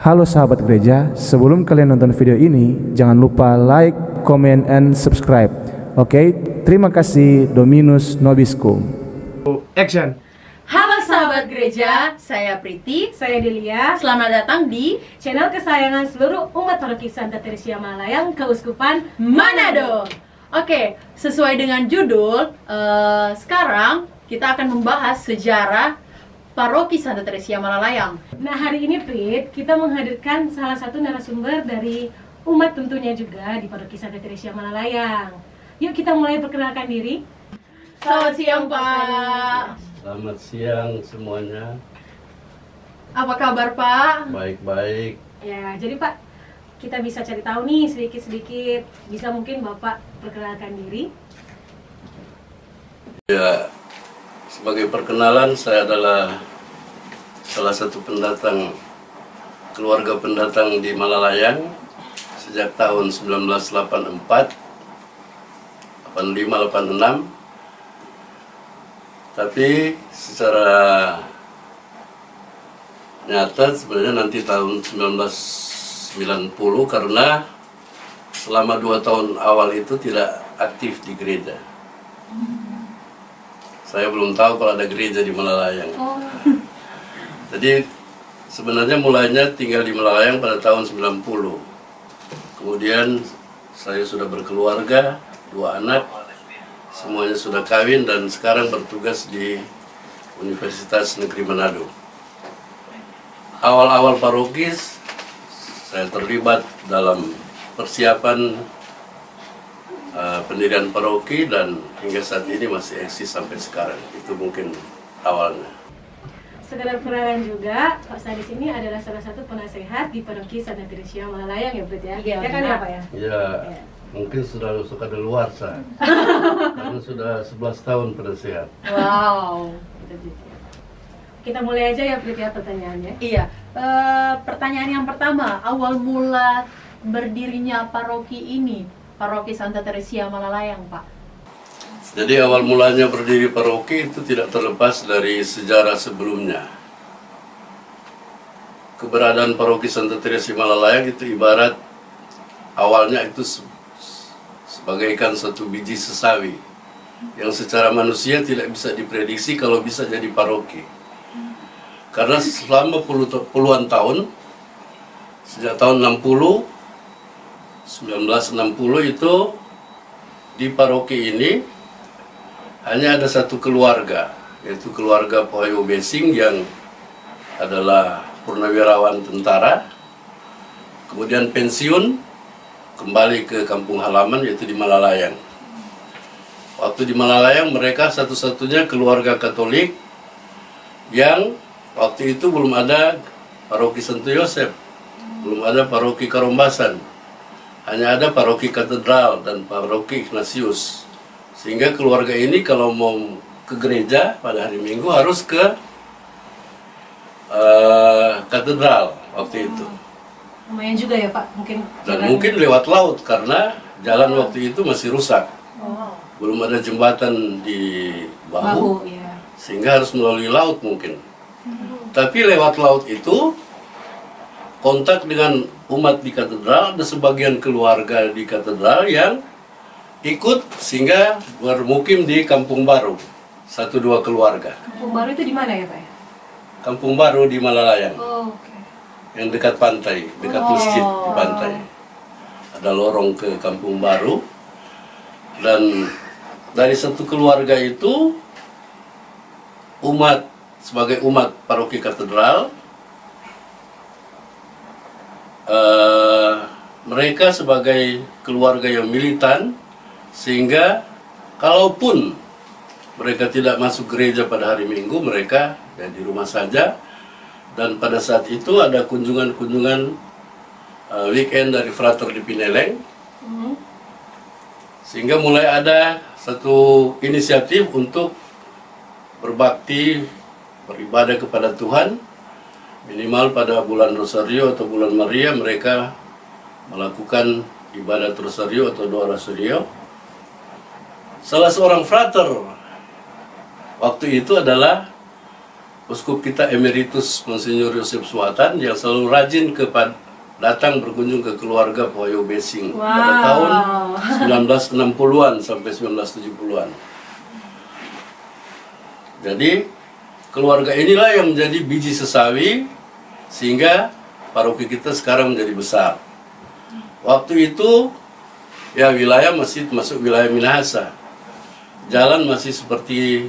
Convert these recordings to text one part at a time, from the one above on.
Halo sahabat gereja, sebelum kalian nonton video ini, jangan lupa like, comment, and subscribe. Oke, terima kasih. Dominus Nobiscum. Action. Halo sahabat gereja, saya Priti. Saya Delia. Selamat datang di Channel kesayangan seluruh umat paroki Santa Teresia Malayang, Keuskupan Manado. Oke, sesuai dengan judul, sekarang kita akan membahas sejarah Paroki Santa Teresia Malalayang. Nah, hari ini Prit, kita menghadirkan salah satu narasumber dari umat tentunya juga di Paroki Santa Teresia Malalayang. Yuk kita mulai perkenalkan diri. Selamat siang Pak. Selamat siang semuanya. Apa kabar Pak? Baik-baik. Ya, jadi Pak, kita bisa cari tahu nih sedikit-sedikit. Bisa mungkin Bapak perkenalkan diri? Ya, sebagai perkenalan, saya adalah salah satu pendatang, keluarga pendatang di Malalayang sejak tahun 1984, 85, 86. Tapi secara nyata sebenarnya nanti tahun 1990, karena selama 2 tahun awal itu tidak aktif di gereja. Saya belum tahu kalau ada gereja di Malalayang. Jadi sebenarnya mulainya tinggal di Malalayang pada tahun 90. Kemudian saya sudah berkeluarga, 2 anak, semuanya sudah kawin dan sekarang bertugas di Universitas Negeri Manado. Awal-awal parokis saya terlibat dalam persiapan pendirian paroki dan hingga saat ini masih eksis sampai sekarang. Itu mungkin awalnya. Sekedar perkenalan juga, Pak Sadis ini adalah salah satu penasehat di Paroki Santa Teresia Malayang ya, Prit ya? Iya, Ya kan ya Pak ya? Ya, mungkin sudah kadaluarsa karena sudah 11 tahun penasehat. Wow. Kita mulai aja ya Prit ya pertanyaannya. Iya, pertanyaan yang pertama, awal mula berdirinya paroki ini, Paroki Santa Teresia Malalayang, Pak. Jadi awal mulanya berdiri paroki itu tidak terlepas dari sejarah sebelumnya. Keberadaan paroki Santa Teresia Malalayang itu ibarat awalnya itu sebagaikan satu biji sesawi yang secara manusia tidak bisa diprediksi kalau bisa jadi paroki. Karena selama puluhan tahun, sejak tahun 1960 itu di paroki ini hanya ada satu keluarga, yaitu keluarga Pohayo Besing yang adalah purnawirawan tentara, kemudian pensiun kembali ke kampung halaman yaitu di Malalayang. Waktu di Malalayang mereka satu-satunya keluarga Katolik yang waktu itu belum ada paroki Santo Yosef, belum ada paroki Karombasan. Hanya ada paroki katedral dan paroki Ignatius. Sehingga keluarga ini kalau mau ke gereja pada hari Minggu harus ke katedral waktu itu. Lumayan juga ya Pak, mungkin. Dan mungkin lewat laut karena jalan waktu itu masih rusak. Belum ada jembatan di bahu ya. sehingga harus melalui laut mungkin. Tapi lewat laut itu kontak dengan umat di katedral, ada sebagian keluarga di katedral yang ikut sehingga bermukim di Kampung Baru, 1-2 keluarga. Kampung Baru itu di mana ya Pak ya? Kampung Baru di Malalayang, Oke. yang dekat pantai, dekat masjid di pantai. Ada lorong ke Kampung Baru, dan dari satu keluarga itu umat, sebagai umat paroki katedral, mereka sebagai keluarga yang militan, sehingga kalaupun mereka tidak masuk gereja pada hari Minggu, mereka ya di rumah saja. Dan pada saat itu ada kunjungan-kunjungan weekend dari Frater di Pineleng, sehingga mulai ada satu inisiatif untuk berbakti, beribadah kepada Tuhan. Minimal pada bulan Rosario atau bulan Maria mereka melakukan ibadat Rosario atau doa Rosario. Salah seorang frater waktu itu adalah uskup kita emeritus Monsinyur Yosef Suwatan yang selalu rajin datang berkunjung ke keluarga Pohayo Besing pada tahun 1960-an sampai 1970-an. Jadi keluarga inilah yang menjadi biji sesawi sehingga paroki kita sekarang menjadi besar. Waktu itu ya wilayah masih masuk wilayah Minahasa. Jalan masih seperti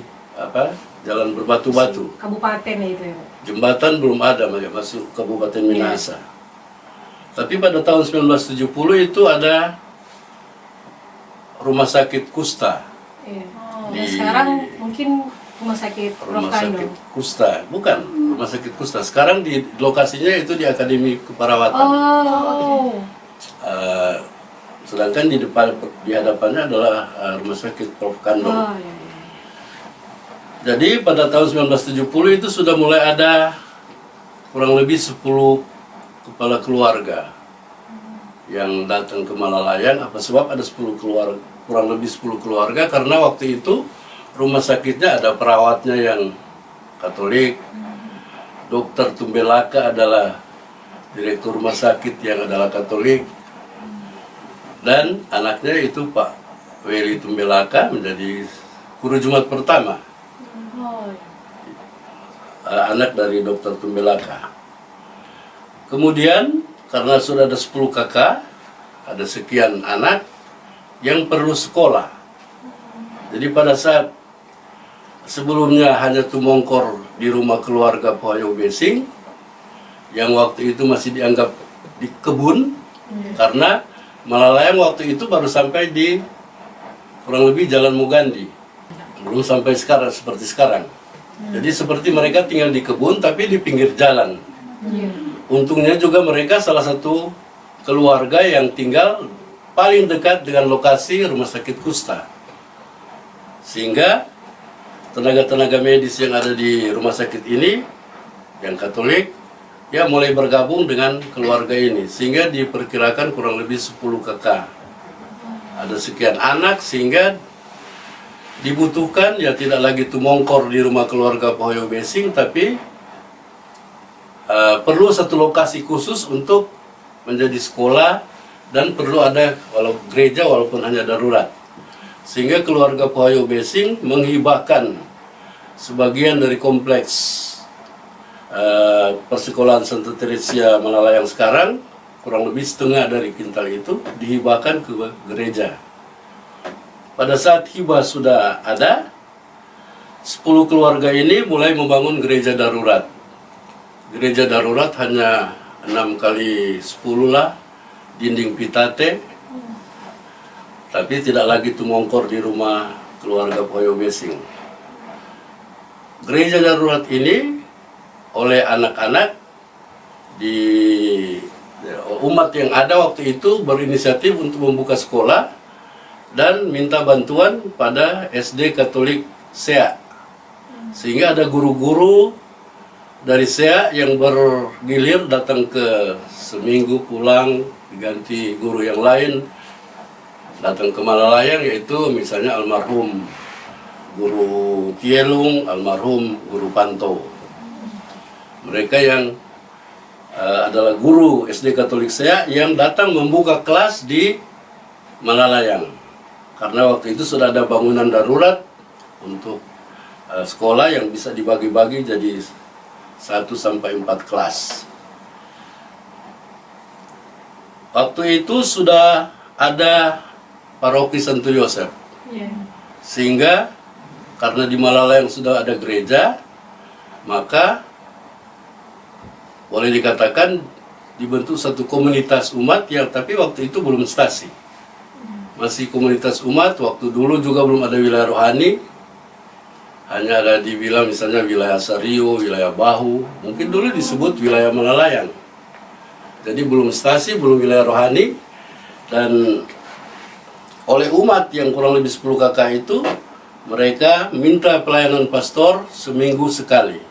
jalan berbatu-batu. Kabupaten itu ya. Jembatan belum ada masuk Kabupaten Minahasa. Tapi pada tahun 1970 itu ada rumah sakit Kusta. Iya. Dan sekarang mungkin rumah sakit Rumah sakit Kusta, bukan rumah sakit Kusta. Sekarang di lokasinya itu di Akademi Keperawatan. Sedangkan di hadapannya adalah rumah sakit Prof. Kando. Iya. Jadi pada tahun 1970 itu sudah mulai ada kurang lebih 10 kepala keluarga yang datang ke Malalayang. Apa sebab ada 10 keluarga, kurang lebih 10 keluarga, karena waktu itu rumah sakitnya ada perawatnya yang Katolik, Dokter Tumbelaka adalah direktur rumah sakit yang adalah Katolik, dan anaknya itu Pak Weli Tumbelaka menjadi guru Jumat pertama, anak dari Dokter Tumbelaka. Kemudian karena sudah ada 10 kakak, ada sekian anak yang perlu sekolah. Jadi pada saat sebelumnya hanya tumongkor di rumah keluarga Pohayo Besing, yang waktu itu masih dianggap di kebun, karena Malalayang waktu itu baru sampai di kurang lebih Jalan Mugandi, belum sampai sekarang seperti sekarang. Jadi seperti mereka tinggal di kebun tapi di pinggir jalan. Untungnya juga mereka salah satu keluarga yang tinggal paling dekat dengan lokasi rumah sakit Kusta, sehingga tenaga-tenaga medis yang ada di rumah sakit ini yang Katolik ya mulai bergabung dengan keluarga ini, sehingga diperkirakan kurang lebih 10 kakak, ada sekian anak, sehingga dibutuhkan ya tidak lagi tumongkor di rumah keluarga Pohayo Besing, tapi perlu satu lokasi khusus untuk menjadi sekolah, dan perlu ada gereja walaupun hanya darurat. Sehingga keluarga Pohayo Besing menghibahkan sebagian dari kompleks persekolahan Santa Teresia Malalayang sekarang, kurang lebih setengah dari kintal itu dihibahkan ke gereja. Pada saat hibah sudah ada, 10 keluarga ini mulai membangun gereja darurat. Gereja darurat hanya 6 kali 10 lah, dinding pitate, tapi tidak lagi tumongkor di rumah keluarga Pohayo Besing. Gereja darurat ini oleh anak-anak di umat yang ada waktu itu berinisiatif untuk membuka sekolah dan minta bantuan pada SD Katolik SEA, sehingga ada guru-guru dari SEA yang bergilir datang ke seminggu pulang diganti guru yang lain datang ke Malalayang, yaitu misalnya almarhum Guru Tielung, almarhum Guru Panto. Mereka yang adalah guru SD Katolik SEA yang datang membuka kelas di Malalayang, karena waktu itu sudah ada bangunan darurat untuk sekolah yang bisa dibagi-bagi jadi 1 sampai 4 kelas. Waktu itu sudah ada paroki Santo Yosef, sehingga karena di Malalayang sudah ada gereja, maka boleh dikatakan dibentuk satu komunitas umat yang tapi waktu itu belum stasi, masih komunitas umat. Waktu dulu juga belum ada wilayah rohani, hanya ada di wilayah misalnya wilayah Sario, wilayah Bahu, mungkin dulu disebut wilayah Malalayang. Jadi belum stasi, belum wilayah rohani, dan oleh umat yang kurang lebih 10 kakak itu, mereka minta pelayanan pastor seminggu sekali.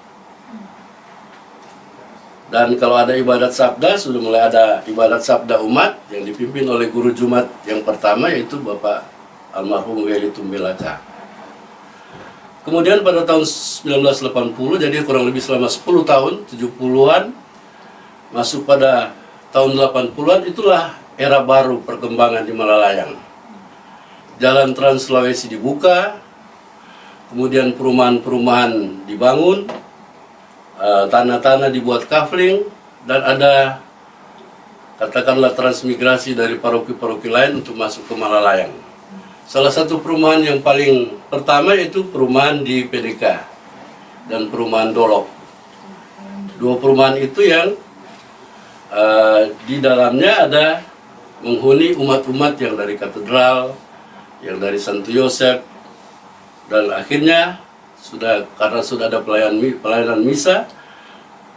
Dan kalau ada ibadat sabda, sudah mulai ada ibadat sabda umat yang dipimpin oleh guru Jumat yang pertama, yaitu Bapak almarhum Weli Tumbelaka. Kemudian pada tahun 1980, jadi kurang lebih selama 10 tahun, 70-an, masuk pada tahun 80-an, itulah era baru perkembangan di Malalayang. Jalan Trans Sulawesi dibuka, kemudian perumahan-perumahan dibangun, tanah-tanah dibuat kafling, dan ada katakanlah transmigrasi dari paroki-paroki lain untuk masuk ke Malalayang. Salah satu perumahan yang paling pertama itu perumahan di PDK dan perumahan Dolok. Dua perumahan itu yang di dalamnya ada menghuni umat-umat yang dari katedral, yang dari Santo Yosef, dan akhirnya karena sudah ada pelayanan misa,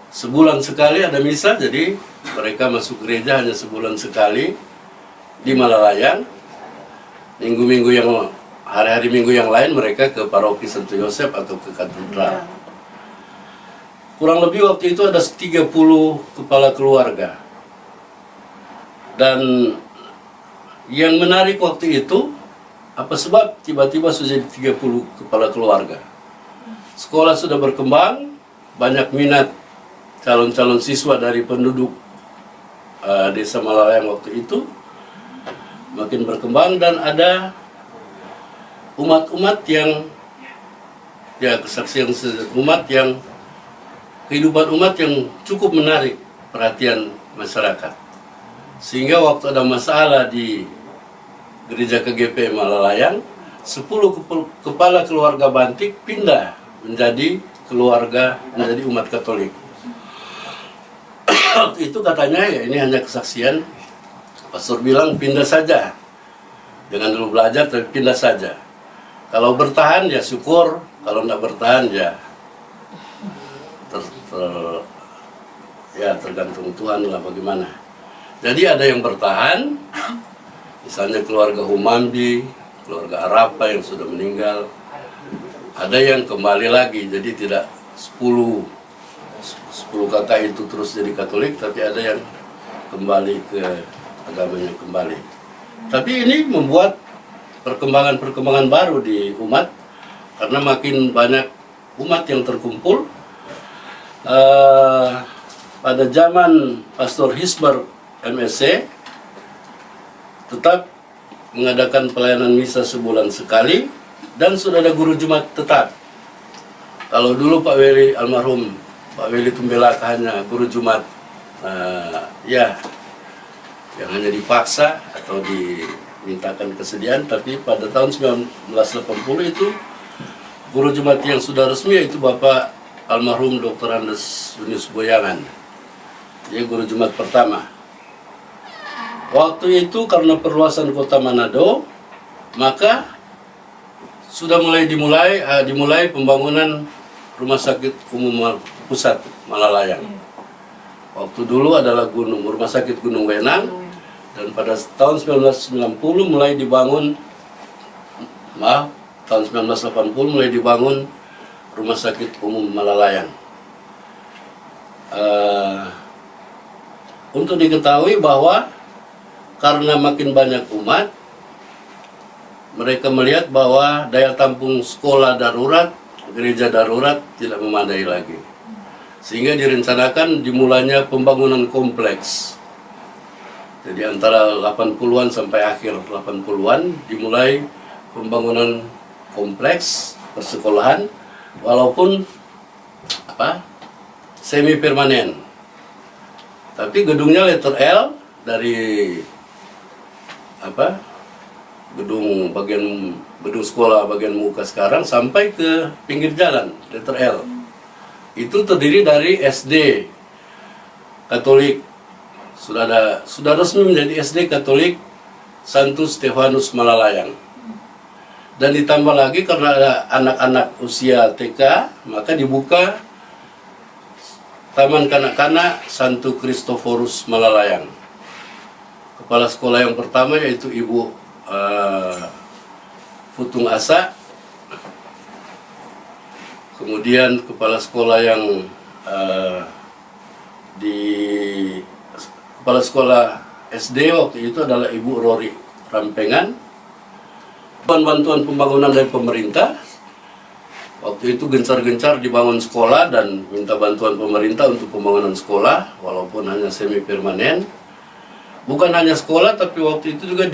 sebulan sekali ada misa, jadi mereka masuk gereja hanya sebulan sekali di Malalayang. Minggu-minggu yang hari-hari minggu yang lain mereka ke paroki Santo Yosef atau ke katedral. Kurang lebih waktu itu ada 30 kepala keluarga. Dan yang menarik waktu itu, apa sebab tiba-tiba sudah jadi 30 kepala keluarga. Sekolah sudah berkembang, banyak minat calon-calon siswa dari penduduk desa Malalayang waktu itu makin berkembang, dan ada umat-umat yang kesaksian umat yang kehidupan umat yang cukup menarik perhatian masyarakat, sehingga waktu ada masalah di gereja KGP Malalayang, 10 kepala keluarga Bantik pindah menjadi umat Katolik. Itu katanya ya ini hanya kesaksian. Pastor bilang pindah saja, jangan dulu belajar tapi pindah saja. Kalau bertahan ya syukur, kalau tidak bertahan ya tergantung Tuhan lah bagaimana. Jadi ada yang bertahan, misalnya keluarga Humambi, keluarga Arapa yang sudah meninggal. Ada yang kembali lagi, jadi tidak 10 kakak itu terus jadi Katolik, tapi ada yang kembali ke agamanya kembali. Tapi ini membuat perkembangan baru di umat, karena makin banyak umat yang terkumpul. Pada zaman Pastor Hisbar MSC tetap mengadakan pelayanan misa sebulan sekali, dan sudah ada guru Jumat tetap. Kalau dulu Pak Weli almarhum, Pak Weli Tumbelaka hanya guru Jumat yang hanya dipaksa atau dimintakan kesediaan, tapi pada tahun 1980 itu guru Jumat yang sudah resmi yaitu Bapak almarhum Dr. Andes Yunus Boyangan. Dia guru Jumat pertama. Waktu itu karena perluasan kota Manado, maka sudah dimulai pembangunan Rumah Sakit Umum Pusat Malalayang. Waktu dulu adalah Rumah Sakit Gunung Wenang, dan pada tahun 1990 mulai dibangun, tahun 1980 mulai dibangun Rumah Sakit Umum Malalayang. Untuk diketahui bahwa karena makin banyak umat, mereka melihat bahwa daya tampung sekolah darurat, gereja darurat tidak memadai lagi. Sehingga direncanakan dimulainya pembangunan kompleks. Jadi antara 80-an sampai akhir 80-an dimulai pembangunan kompleks persekolahan, walaupun semi permanen. Tapi gedungnya letter L dari gedung sekolah bagian muka sekarang sampai ke pinggir jalan letter L. Itu terdiri dari SD Katolik, sudah resmi menjadi SD Katolik Santo Stefanus Malalayang. Dan ditambah lagi karena ada anak-anak usia TK, maka dibuka Taman Kanak-kanak Santo Kristoforus Malalayang. Kepala sekolah yang pertama yaitu Ibu Futung Asa. Kemudian kepala sekolah yang kepala sekolah SD waktu itu adalah Ibu Rory Rampengan. Bantuan pembangunan dari pemerintah, Waktu itu gencar-gencar dibangun sekolah dan minta bantuan pemerintah untuk pembangunan sekolah, walaupun hanya semi permanen. Bukan hanya sekolah, tapi waktu itu juga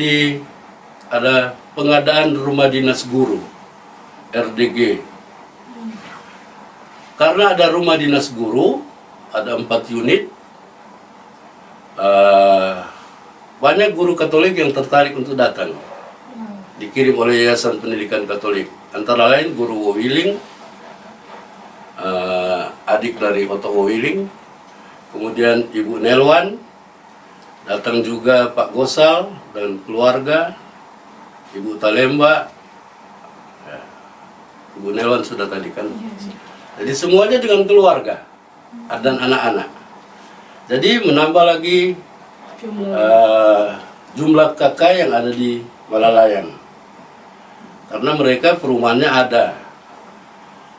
ada pengadaan rumah dinas guru, RDG. Karena ada rumah dinas guru, ada 4 unit, banyak guru Katolik yang tertarik untuk datang. Dikirim oleh Yayasan Pendidikan Katolik. Antara lain Guru Wowiling, adik dari Otto Wowiling, kemudian Ibu Nelwan, datang juga Pak Gosal dan keluarga, Ibu Talemba, Ibu Nelwan sudah tadi kan. Jadi semuanya dengan keluarga dan anak-anak. Jadi menambah lagi jumlah kakak yang ada di Malalayang. Karena mereka perumahannya ada.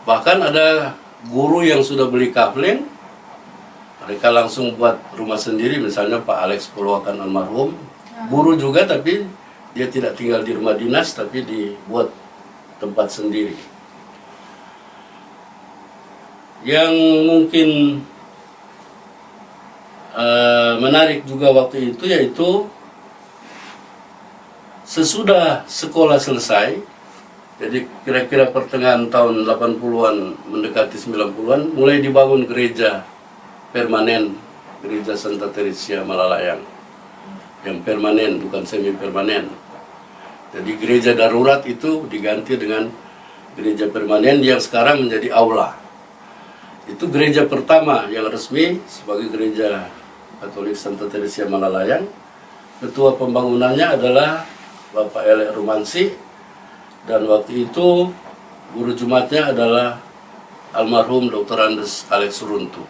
Bahkan ada guru yang sudah beli kapling, mereka langsung buat rumah sendiri. Misalnya Pak Alex Purwakan almarhum, guru juga tapi dia tidak tinggal di rumah dinas, tapi dibuat tempat sendiri. Yang mungkin menarik juga waktu itu yaitu sesudah sekolah selesai, jadi kira-kira pertengahan tahun 80-an mendekati 90-an mulai dibangun gereja permanen, gereja Santa Teresia Malalayang, yang permanen bukan semi permanen. Jadi gereja darurat itu diganti dengan gereja permanen yang sekarang menjadi aula. Itu gereja pertama yang resmi sebagai gereja Katolik Santa Teresia Malalayang. Ketua pembangunannya adalah Bapak Elek Rumansi, dan waktu itu guru Jumatnya adalah almarhum Dr. Andes Alex Runtu.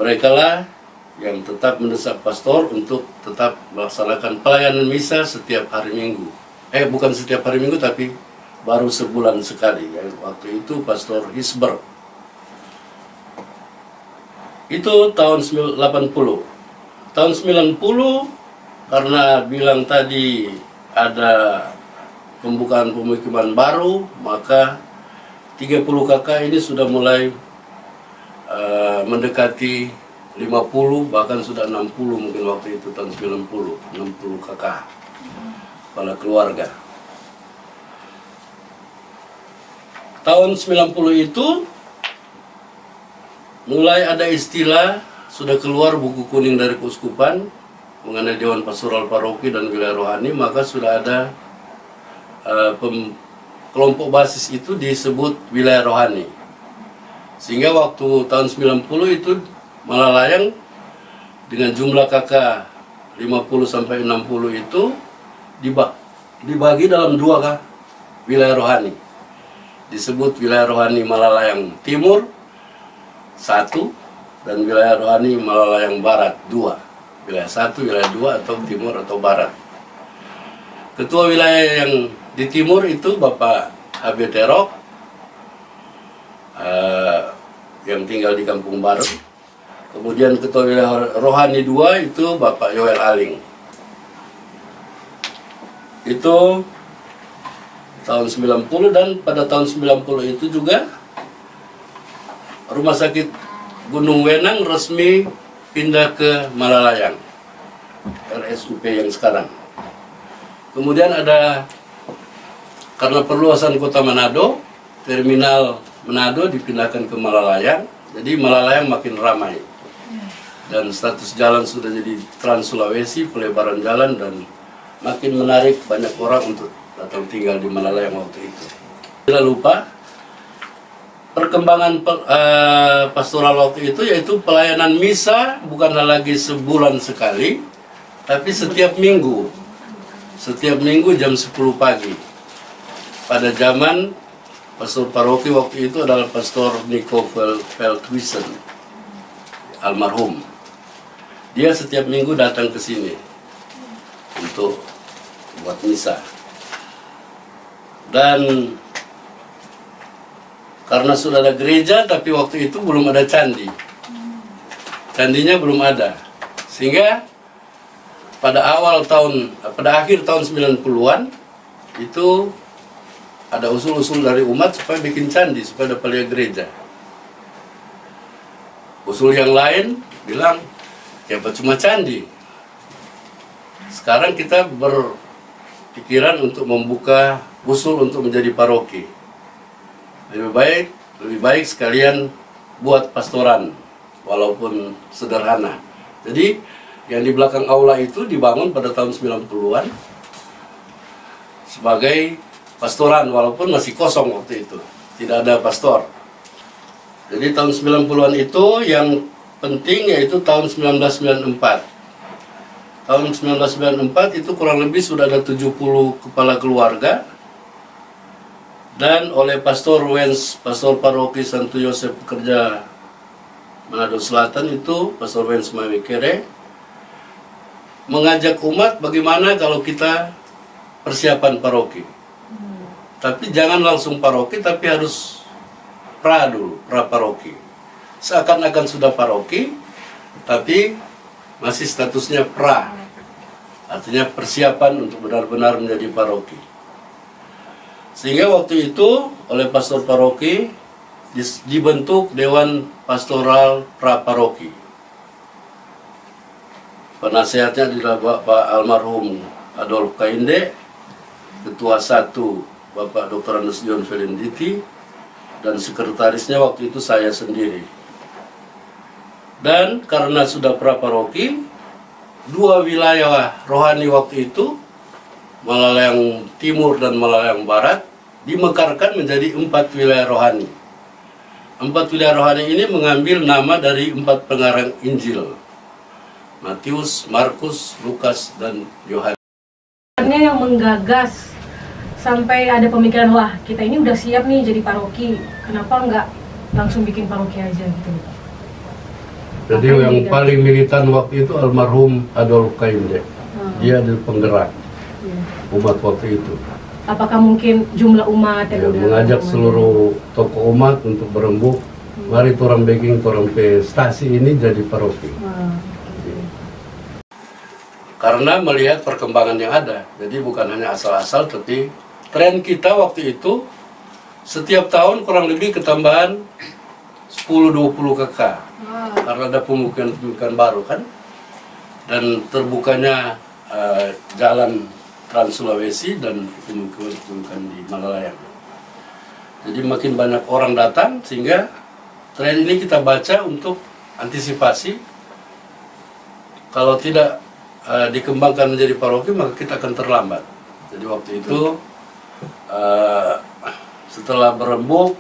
Mereka lah yang tetap mendesak pastor untuk tetap melaksanakan pelayanan misa setiap hari Minggu. Bukan setiap hari Minggu, tapi baru sebulan sekali. Waktu itu Pastor Hisber. Itu tahun 80. Tahun 90, karena bilang tadi ada pembukaan pemukiman baru, maka 30 kakak ini sudah mulai mendekati 50, bahkan sudah 60 mungkin waktu itu tahun 90, 60 kakak kepala keluarga. Tahun 90 itu mulai ada istilah, sudah keluar buku kuning dari Keuskupan mengenai Dewan Pastoral Paroki dan Wilayah Rohani, maka sudah ada kelompok basis itu disebut Wilayah Rohani. Sehingga waktu tahun 90 itu Malalayang dengan jumlah kakak 50 sampai 60 itu dibagi dalam 2 wilayah rohani. Disebut Wilayah Rohani Malalayang Timur 1 dan Wilayah Rohani Malalayang Barat 2. Wilayah 1, wilayah 2 atau timur atau barat. Ketua wilayah yang di timur itu Bapak Habe Terok, yang tinggal di Kampung Baru. Kemudian ketua wilayah Rohani 2 itu Bapak Yoel Aling. Itu tahun 90, dan pada tahun 90 itu juga Rumah Sakit Gunung Wenang resmi pindah ke Malalayang, RSUP yang sekarang. Kemudian ada, karena perluasan kota Manado, terminal Manado dipindahkan ke Malalayang, jadi Malalayang makin ramai. Dan status jalan sudah jadi Trans Sulawesi, pelebaran jalan, dan makin menarik banyak orang untuk datang tinggal di Malalayang waktu itu. Tidak lupa, perkembangan pastoral waktu itu yaitu pelayanan misa bukanlah lagi sebulan sekali, tapi setiap minggu. Setiap minggu jam 10 pagi. Pada zaman pastor paroki waktu itu adalah Pastor Nico Veldhuisen, almarhum. Dia setiap minggu datang ke sini untuk buat misa. Dan karena sudah ada gereja, tapi waktu itu belum ada candi. Candinya belum ada. Sehingga pada akhir tahun 90-an itu ada usul-usul dari umat supaya bikin candi, supaya dapat lihat gereja. Usul yang lain bilang, ya cuma candi. Sekarang kita berpikiran untuk membuka usul untuk menjadi paroki. Lebih baik sekalian buat pastoran, walaupun sederhana. Jadi yang di belakang aula itu dibangun pada tahun 90-an sebagai pastoran, walaupun masih kosong waktu itu, tidak ada pastor. Jadi tahun 90-an itu yang penting yaitu tahun 1994. Tahun 1994 itu kurang lebih sudah ada 70 kepala keluarga, dan oleh Pastor Wens, Pastor Paroki Santo Yosef Pekerja Manado Selatan itu, Pastor Wens Mawikere, mengajak umat bagaimana kalau kita persiapan paroki. Tapi jangan langsung paroki, tapi harus dulu, pra paroki. Seakan-akan sudah paroki, tapi masih statusnya pra. Artinya persiapan untuk benar-benar menjadi paroki. Sehingga waktu itu oleh pastor paroki dibentuk Dewan Pastoral Praparoki. Penasehatnya adalah Bapak almarhum Adolf Kainde, Ketua 1 Bapak Dr. Andes John Felenditi, dan sekretarisnya waktu itu saya sendiri. Dan karena sudah praparoki, 2 wilayah rohani waktu itu, Malalayang Timur dan Malalayang Barat, dimekarkan menjadi 4 wilayah rohani. 4 wilayah rohani ini mengambil nama dari 4 pengarang Injil: Matius, Markus, Lukas, dan Yohanes. Yang menggagas sampai ada pemikiran, wah kita ini udah siap nih jadi paroki, kenapa nggak langsung bikin paroki aja gitu. Jadi yang paling militan waktu itu almarhum Adolf Kainde. Dia adalah penggerak umat waktu itu. Apakah mungkin jumlah umat yang mengajak seluruh tokoh umat untuk berembuk, mari torang bikin torang prestasi ini jadi paroki. Karena melihat perkembangan yang ada, jadi bukan hanya asal-asal, tapi tren kita waktu itu setiap tahun kurang lebih ketambahan 10-20 KK. Karena ada pemukiman baru kan, dan terbukanya jalan Trans Sulawesi dan pemukiman di Malalayang. Jadi makin banyak orang datang, sehingga tren ini kita baca untuk antisipasi. Kalau tidak dikembangkan menjadi paroki, maka kita akan terlambat. Jadi waktu itu setelah berembuk,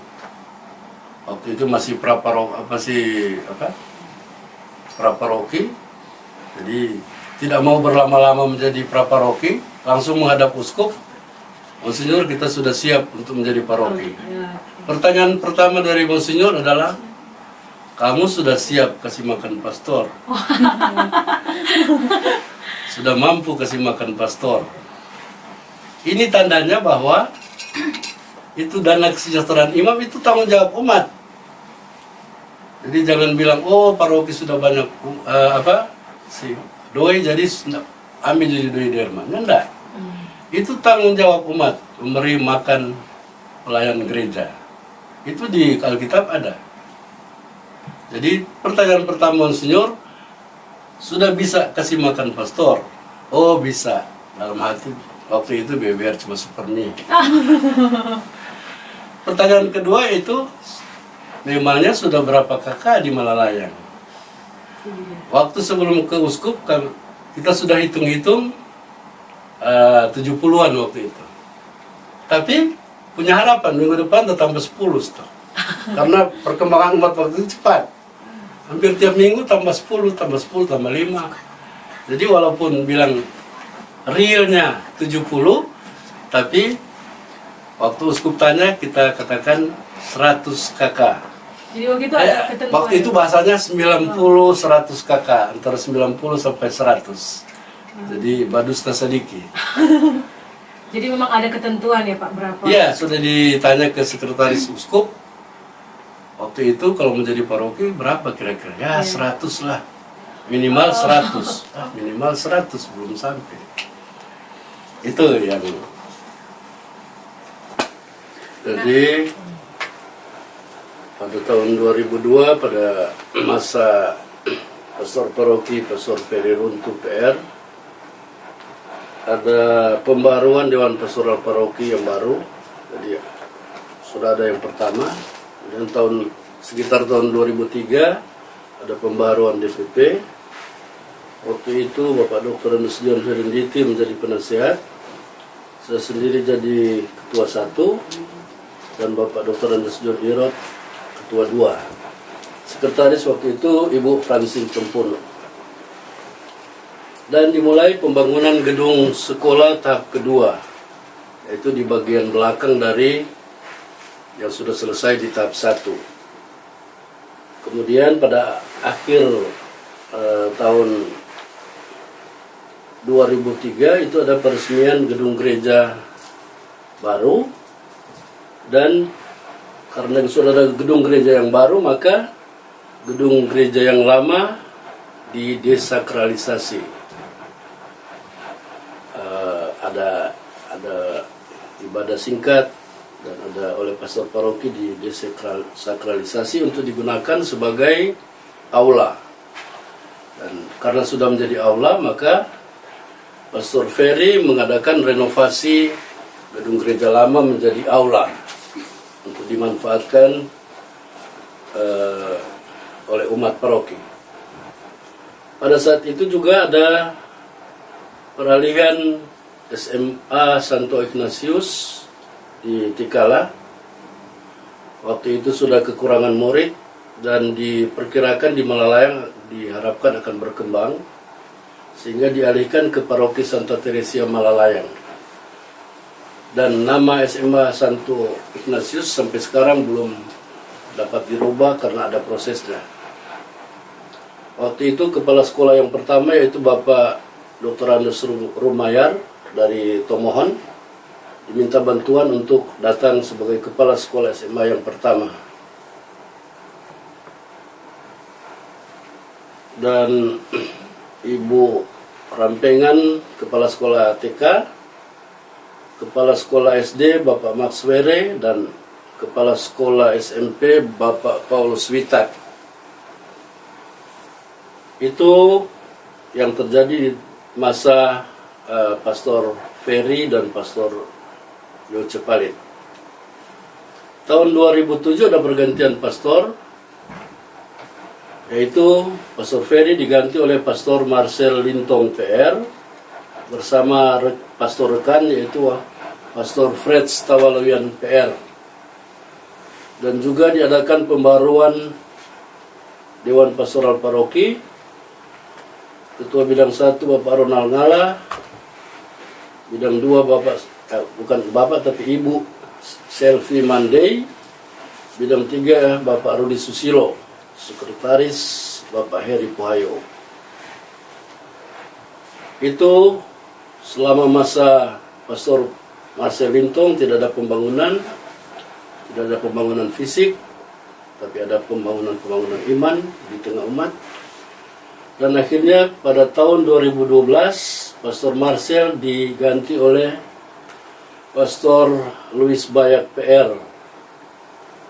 waktu itu masih praparoki, jadi tidak mau berlama-lama menjadi praparoki, langsung menghadap uskup, Monsinyur kita sudah siap untuk menjadi paroki. Pertanyaan pertama dari Monsinyur adalah, kamu sudah siap kasih makan pastor? Sudah mampu kasih makan pastor? Ini tandanya bahwa itu dana kesejahteraan imam itu tanggung jawab umat. Jadi jangan bilang, oh paroki sudah banyak doi jadi ambil jadi doi derma. Enggak. Itu tanggung jawab umat, memberi makan pelayan gereja. Itu di Alkitab ada. Jadi pertanyaan pertama Monsinyur, sudah bisa kasih makan pastor? Oh bisa. Dalam hati waktu itu BBR cuma seperni. Pertanyaan kedua itu, memangnya sudah berapa kakak di Malalayang? Waktu sebelum ke uskup, kita sudah hitung-hitung 70-an waktu itu. Tapi punya harapan minggu depan tambah 10 setelah. Karena perkembangan umat waktu itu cepat. Hampir tiap minggu tambah 10, tambah 10, tambah 5. Jadi walaupun bilang realnya 70, tapi waktu uskup tanya kita katakan 100 kakak. Jadi waktu itu ada ketentuan. Waktu itu bahasanya 90-100 kakak, antara 90 sampai 100. Jadi badus tasadiki. Jadi memang ada ketentuan ya Pak, berapa? Iya, sudah ditanya ke sekretaris uskup. Waktu itu kalau menjadi paroki berapa kira-kira? Ya 100 lah. Minimal 100. Minimal 100 belum sampai. Itu yang Jadi pada tahun 2002 pada masa Pastor Paroki Pastor Ferry Runtuh PR, ada pembaruan Dewan Pastoral Paroki yang baru. Jadi sudah ada yang pertama, dan sekitar tahun 2003 ada pembaruan DPP. Waktu itu Bapak Dr. Andes John Ferenditi menjadi penasehat, saya sendiri jadi ketua 1, dan Bapak Dr. Andes John Irot ketua 2. Sekretaris waktu itu Ibu Francine Tempono. Dan dimulai pembangunan gedung sekolah tahap kedua, yaitu di bagian belakang dari yang sudah selesai di tahap 1. Kemudian pada akhir tahun 2003 itu ada peresmian gedung gereja baru, dan karena sudah ada gedung gereja yang baru, maka gedung gereja yang lama didesakralisasi. Ada ibadah singkat dan ada oleh pastor paroki didesakralisasi untuk digunakan sebagai aula. Dan karena sudah menjadi aula, maka Pastor Ferry mengadakan renovasi gedung gereja lama menjadi aula untuk dimanfaatkan oleh umat paroki. Pada saat itu juga ada peralihan SMA Santo Ignatius di Tikala. Waktu itu sudah kekurangan murid dan diperkirakan di Malalayang diharapkan akan berkembang, sehingga dialihkan ke Paroki Santa Teresia Malalayang. Dan nama SMA Santo Ignatius sampai sekarang belum dapat dirubah karena ada prosesnya. Waktu itu kepala sekolah yang pertama yaitu Bapak Dr. Andes Rumayar dari Tomohon diminta bantuan untuk datang sebagai kepala sekolah SMA yang pertama. Dan Ibu Rampengan kepala sekolah TK, kepala sekolah SD Bapak Max Were, dan kepala sekolah SMP Bapak Paulus Witak. Itu yang terjadi di masa Pastor Ferry dan Pastor Yoce Palit. Tahun 2007 ada pergantian pastor, yaitu Pastor Ferry diganti oleh Pastor Marcel Lintong PR bersama pastor rekan yaitu Pastor Fred Stawaloyan PR. Dan juga diadakan pembaruan Dewan Pastoral Paroki. Ketua bidang 1 Bapak Ronald Ngala, bidang 2 bukan Bapak tapi Ibu Selvi Mandei, bidang 3 Bapak Rudi Susilo, sekretaris Bapak Heri Puhayo. Itu selama masa Pastor Marcel Lintong tidak ada pembangunan, tidak ada pembangunan fisik, tapi ada pembangunan iman di tengah umat. Dan akhirnya pada tahun 2012 Pastor Marcel diganti oleh Pastor Luis Bayak PR,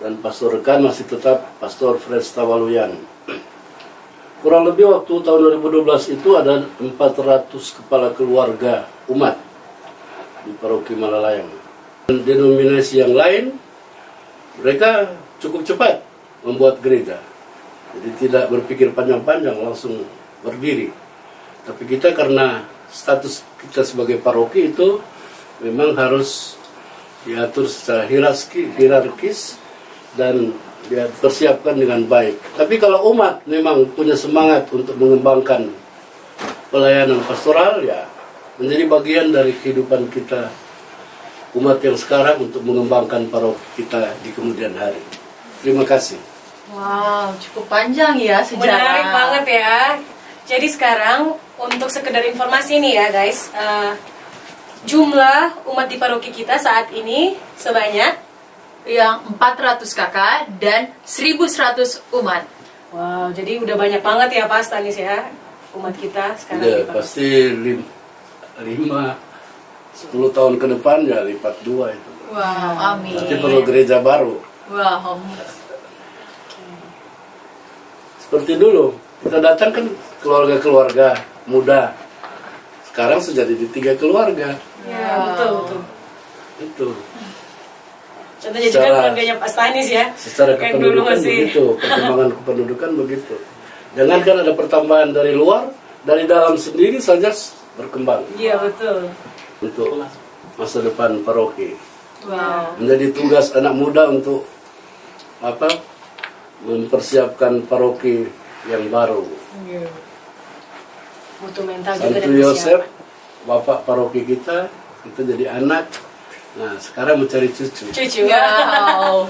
dan pastor rekan masih tetap Pastor Fred Stawaluyan. Kurang lebih waktu tahun 2012 itu ada 400 kepala keluarga umat di Paroki Malalayang. Dan denominasi yang lain mereka cukup cepat membuat gereja. Jadi tidak berpikir panjang-panjang, langsung berdiri. Tapi kita karena status kita sebagai paroki itu memang harus diatur secara hierarkis dan dipersiapkan dengan baik. Tapi kalau umat memang punya semangat untuk mengembangkan pelayanan pastoral, ya menjadi bagian dari kehidupan kita umat yang sekarang untuk mengembangkan paroki kita di kemudian hari. Terima kasih. Wow, cukup panjang ya sejarah. Menarik banget ya. Jadi sekarang untuk sekedar informasi nih ya guys, jumlah umat di paroki kita saat ini sebanyak yang 400 kakak dan 1100 umat. Wow, jadi udah banyak banget ya Pak Stanis ya umat kita sekarang. Ya, pasti 5-10 tahun ke depan ya lipat 2 itu. Wow, amin. Tapi perlu gereja baru. Wow. Seperti dulu, kita datang kan keluarga-keluarga muda. Sekarang sudah jadi 3 keluarga. Ya, betul. Itu. Contohnya juga keluarganya Pak Stanis ya. Secara Kayak dulu kependudukan masih. begitu, perkembangan kependudukan begitu. Jangankan ada pertambahan dari luar, dari dalam sendiri saja berkembang. Iya, betul. Untuk masa depan paroki. Wow. Menjadi tugas anak muda untuk mempersiapkan paroki yang baru. Butuh mental juga dan Santo Yosef, kesiapan. bapak paroki kita jadi anak. Nah, sekarang mencari cucu. Cucu. Wow.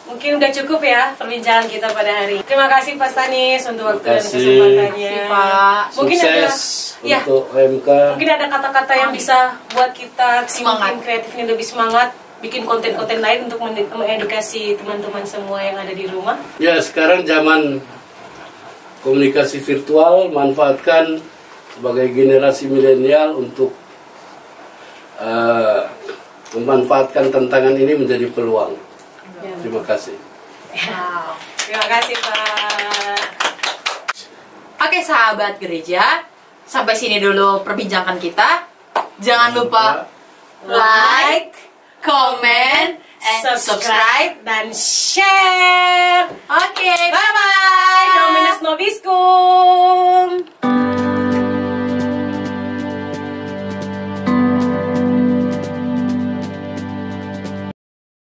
Mungkin udah cukup ya perbincangan kita pada hari ini. Terima kasih Pak Stanis untuk waktu dan kasih. kesempatannya. Pak. Mungkin ada Sukses ya, untuk OMK. mungkin ada kata-kata yang bisa buat kita Semangat. semakin kreatif ini lebih semangat bikin konten-konten lain untuk mengedukasi teman-teman semua yang ada di rumah. Ya, sekarang zaman komunikasi virtual, manfaatkan sebagai generasi milenial untuk memanfaatkan tantangan ini menjadi peluang. Ya. Terima kasih. Wow. Terima kasih Pak. Oke sahabat gereja, sampai sini dulu perbincangan kita. Jangan lupa like, comment, and subscribe. dan share. Oke, bye-bye.